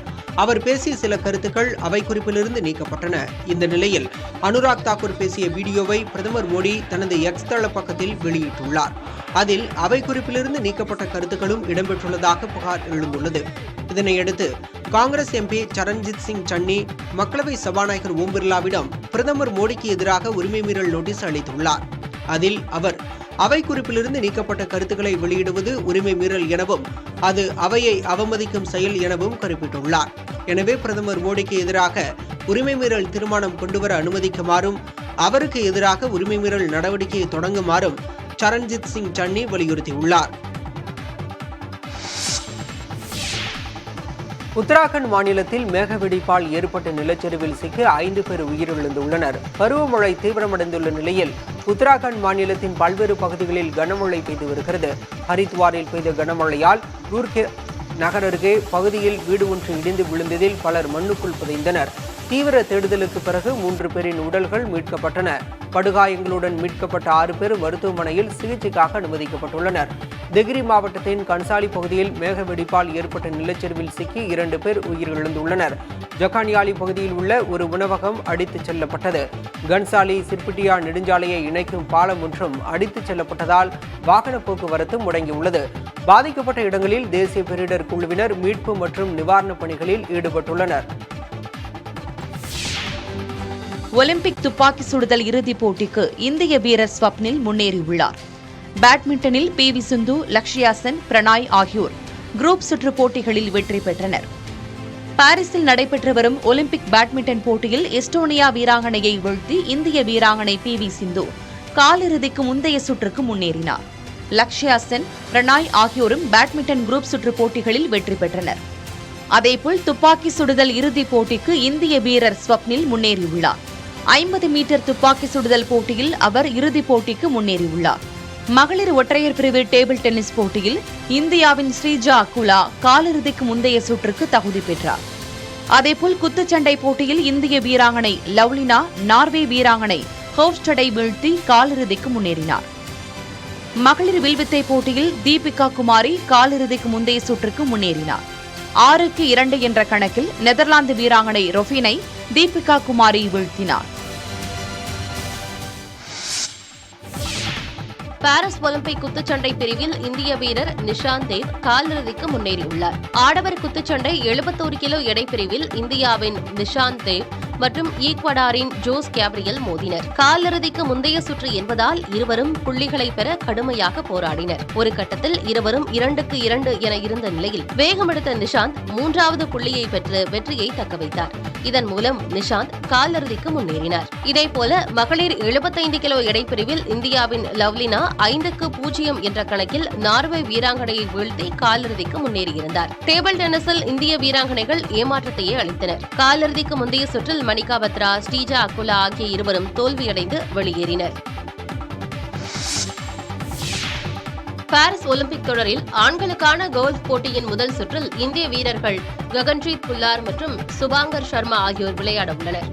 அவர் பேசிய சில கருத்துக்கள் அவை குறிப்பிலிருந்து நீக்கப்பட்டன. இந்த நிலையில் அனுராக் தாக்கூர் பேசிய வீடியோவை பிரதமர் மோடி தனது எக்ஸ் தள பக்கத்தில் வெளியிட்டுள்ளார். அதில் அவை குறிப்பிலிருந்து நீக்கப்பட்ட கருத்துக்களும் இடம்பெற்றுள்ளதாக புகார் எழுந்துள்ளது. இதனையடுத்து காங்கிரஸ் எம்பி சரண்ஜித் சிங் சன்னி மக்களவை சபாநாயகர் ஓம் பிர்லாவிடம் பிரதமர் மோடிக்கு எதிராக உரிமை மீறல் நோட்டீஸ் அளித்துள்ளார். அதில் அவர் அவை குறிப்பிலிருந்து நீக்கப்பட்ட கருத்துக்களை வெளியிடுவது உரிமை மீறல் எனவும் அது அவையை அவமதிக்கும் செயல் எனவும் குறிப்பிட்டுள்ளார். எனவே பிரதமர் மோடிக்கு எதிராக உரிமை மீறல் தீர்மானம் கொண்டுவர அனுமதிக்குமாறும் அவருக்கு எதிராக உரிமை மீறல் நடவடிக்கையை தொடங்குமாறும் சரண்ஜித் சிங் சன்னி வலியுறுத்தியுள்ளார். உத்தராகண்ட் மாநிலத்தில் மேக வெடிப்பால் ஏற்பட்ட நிலச்சரிவில் சிக்கி 5 பேர் உயிரிழந்துள்ளனர். பருவமழை தீவிரமடைந்துள்ள நிலையில் உத்தராகண்ட் மாநிலத்தின் பல்வேறு பகுதிகளில் கனமழை பெய்து வருகிறது. ஹரித்வாரில் பெய்த கனமழையால் ரூர்கே நகர் அருகே பகுதியில் வீடு ஒன்று இடிந்து விழுந்ததில் பலர் மண்ணுக்குள் புதைந்தனர். தீவிர தேடுதலுக்கு பிறகு 3 பேரின் உடல்கள் மீட்கப்பட்டன. படுகாயங்களுடன் மீட்கப்பட்ட 6 பேர் மருத்துவமனையில் சிகிச்சைக்காக அனுமதிக்கப்பட்டுள்ளனர். தெஹ்ரி மாவட்டத்தின் கன்சாலி பகுதியில் மேக வெடிப்பால் ஏற்பட்ட நிலச்சரிவில் சிக்கி 2 பேர் உயிரிழந்துள்ளனர். ஜொகானியாலி பகுதியில் உள்ள ஒரு உணவகம் அடித்துச் செல்லப்பட்டது. கன்சாலி சிர்பிட்டியா நெடுஞ்சாலையை இணைக்கும் பாலம் ஒன்றும் அடித்துச் செல்லப்பட்டதால் வாகன போக்குவரத்து முடங்கியுள்ளது. பாதிக்கப்பட்ட இடங்களில் தேசிய பேரிடர் குழுவினர் மீட்பு மற்றும் நிவாரணப் பணிகளில் ஈடுபட்டுள்ளனர். ஒலிம்பிக் துப்பாக்கி சுடுதல் இறுதிப் போட்டிக்கு இந்திய வீரர் ஸ்வப்னில் முன்னேறியுள்ளார். பேட்மிண்டனில் PV சிந்து, லக்ஷ்யா சென், பிரணாய் ஆகியோர் குரூப் சுற்று போட்டிகளில் வெற்றி பெற்றனர். பாரிஸில் நடைபெற்று வரும் ஒலிம்பிக் பேட்மிண்டன் போட்டியில் எஸ்டோனியா வீராங்கனையை வீழ்த்தி இந்திய வீராங்கனை PV சிந்து காலிறுதிக்கு முந்தைய சுற்றுக்கு முன்னேறினார். லக்ஷ்யா சென், பிரணாய் ஆகியோரும் பேட்மிண்டன் குரூப் சுற்று போட்டிகளில் வெற்றி பெற்றனர். அதேபோல் துப்பாக்கி சுடுதல் இறுதிப் போட்டிக்கு இந்திய வீரர் ஸ்வப்னில் முன்னேறியுள்ளார். 50 மீட்டர் துப்பாக்கி சுடுதல் போட்டியில் அவர் இறுதிப் போட்டிக்கு முன்னேறியுள்ளார். மகளிர் ஒற்றையர் பிரிவு டேபிள் டென்னிஸ் போட்டியில் இந்தியாவின் ஸ்ரீஜா அக்குலா காலிறுதிக்கு முந்தைய சுற்றுக்கு தகுதி பெற்றார். அதேபோல் குத்துச்சண்டை போட்டியில் இந்திய வீராங்கனை லவ்லினா நார்வே வீராங்கனை ஹோவ்ஸ்டடை வீழ்த்தி காலிறுதிக்கு முன்னேறினார். மகளிர் வில்வித்தை போட்டியில் தீபிகா குமாரி காலிறுதிக்கு முந்தைய சுற்றுக்கு முன்னேறினார். 6-2 என்ற கணக்கில் நெதர்லாந்து வீராங்கனை ரொஃபினை தீபிகா குமாரி வீழ்த்தினார். பாரிஸ் ஒலிம்பிக் குத்துச்சண்டை பிரிவில் இந்திய வீரர் நிஷாந்த் தேவ் காலிறுதிக்கு முன்னேறியுள்ளார். ஆடவர் குத்துச்சண்டை 71 கிலோ எடை பிரிவில் இந்தியாவின் நிஷாந்த் தேவ் மற்றும் ஈக்வடாரின் ஜோஸ் கேப்ரியல் மோதினர். காலிறுதிக்கு முந்தைய சுற்று என்பதால் இருவரும் புள்ளிகளை பெற கடுமையாக போராடினர். ஒரு கட்டத்தில் இருவரும் 2-2 என இருந்த நிலையில் வேகமெடுத்த நிஷாந்த் 3வது புள்ளியை பெற்று வெற்றியை தக்கவைத்தார். இதன் மூலம் நிஷாந்த் காலிறுதிக்கு முன்னேறினார். இதேபோல மகளிர் 75 கிலோ எடை பிரிவில் இந்தியாவின் லவ்லினா 5-0 என்ற கணக்கில் நார்வே வீராங்கனையை வீழ்த்தி காலிறுதிக்கு முன்னேறியிருந்தார். டேபிள் டென்னிஸில் இந்திய வீராங்கனைகள் ஏமாற்றத்தையே அளித்தனர். காலிறுதிக்கு முந்தைய சுற்றில் மணிகா பத்ரா, ஸ்ரீஜா அக்குலா ஆகிய இருவரும் தோல்வியடைந்து வெளியேறினர். பாரிஸ் ஒலிம்பிக் தொடரில் ஆண்களுக்கான கோல்ஃப் போட்டியின் முதல் சுற்றில் இந்திய வீரர்கள் ககன்ஜீத் புல்லார் மற்றும் சுபாங்கர் சர்மா ஆகியோர் விளையாட உள்ளனர்.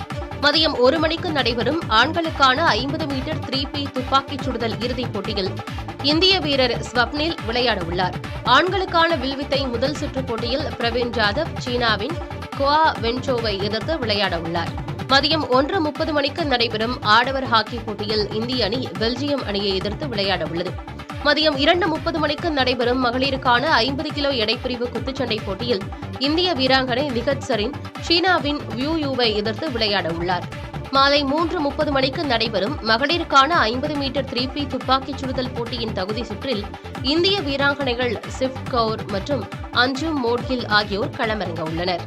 மதியம் 1 மணிக்கு நடைபெறும் ஆண்களுக்கான 50 மீட்டர் 3P துப்பாக்கிச் சுடுதல் இறுதிப் போட்டியில் இந்திய வீரர் ஸ்வப்னில் விளையாட உள்ளார். ஆண்களுக்கான வில்வித்தை முதல் சுற்று போட்டியில் பிரவீன் ஜாதவ் சீனாவின் குவா வென்சோவை எதிர்த்து விளையாட உள்ளார். மதியம் 1:30 மணிக்கு நடைபெறும் ஆடவர் ஹாக்கி போட்டியில் இந்திய அணி பெல்ஜியம் அணியை எதிர்த்து விளையாட உள்ளது. மதியம் 2:30 மணிக்கு நடைபெறும் மகளிருக்கான 50 கிலோ எடைப்பிரிவு குத்துச்சண்டை போட்டியில் இந்திய வீராங்கனை நிகத் சரின் சீனாவின் வியூ யூவை எதிர்த்து விளையாட உள்ளார். மாலை 3:30 மணிக்கு நடைபெறும் மகளிருக்கான 50 மீட்டர் 3P துப்பாக்கிச் சுடுதல் போட்டியின் தகுதி சுற்றில் இந்திய வீராங்கனைகள் சிவ் கவுர் மற்றும் அஞ்சும் மோட்கில் ஆகியோர் களமிறங்க உள்ளனர்.